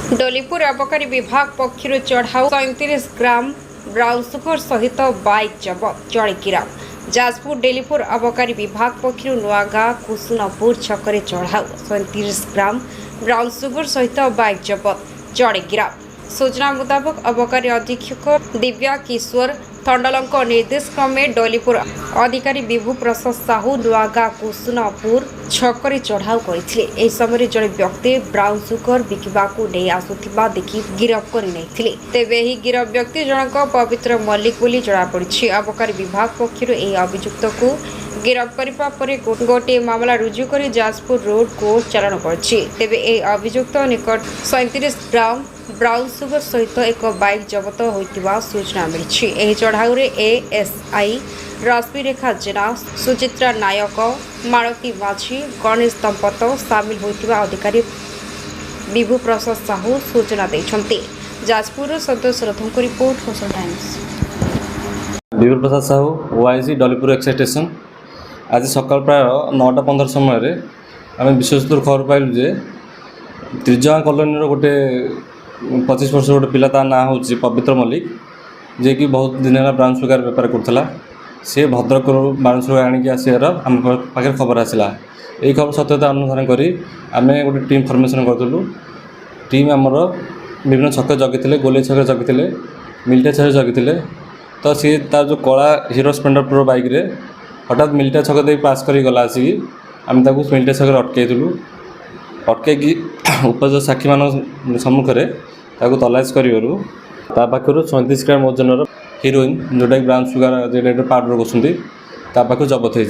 डोलीपुर आबकारी विभाग पक्षर चढ़ाऊ 37 gram brown sugar सहित बाइक जबत जड़े गिरफ। जाजपुर डोलीपुर आबकारी विभाग पक्षर नुआगाँ कुसुनपुर छकरे चढ़ाऊ 37 ग्राम ब्राउन सुगर सहित बाइक जबत जड़े गिरफ। सूचना मुताबक आबकारी अधीक्षक दिव्या किशोर थंडलंक निर्देश क्रमे डोलीपुर अधिकारी विभु प्रसाद साहू नुआगाँ कुसुनपुर छकरे चढ़ाऊ करते समय जड़े व्यक्ति ब्राउन सुगर बिकवाकू नहीं आसुथिबा देखि गिरफ कर तेबे ही गिरफ व्यक्ति जनक पवित्र मल्लिक बोली जଣାपड़ी। आबकारी विभाग पक्षर अभियुक्त को गिरफ करने पर गोटे मामला रुजु कर जाजपुर रोड कोर्ट चालाण करे। अभियुक्त निकट 37 ग्राम ब्राउन सुगर सहित एक बाइक जबत होता सूचना मिली। चढ़ाऊ एएसआई रश्मि रेखा जेना, सुचित्रा नायक, मालती माझी, गणेश दंपत सामिल होता अधिकारी विभु प्रसाद साहू सूचना देते। जाजपुर संतोष रथों को report Kosal Times. Vibhu Prasad Sahu OIC Dolipur excise station. आज सकाल प्राय 9:15 समय आम विशेषतौर खबर पाइलु जे त्रिजगा कॉलोनी गोटे 25 वर्ष गोटे पिला ता ना हूँ पवित्र मल्लिक, जे कि बहुत दिन है ब्राउन सुगर बेपार करता। सी भद्रक ब्राउन सुगर आणिक आसार आम पाखे खबर आसला। यही खबर सत्यता अनुसंधान करी आम गोटे टीम फर्मेसन करूँ। टीम आमर विभिन्न छक जगी, गोले छक जगी, मिलिटा छक जगी। तो सी तार जो कला हीरो स्प्लेंडर प्रो बाइक रे हठात मिलिटा छक दे पास कर गला आसिक आम मिलिटा छक अटकईलु। अटकई उपज साक्षी मान सम्मुखें तलाश कर 37 ग्राम ओजन हिरोइन जोटा ब्राउन सुगर पाउडर कर जबत हो।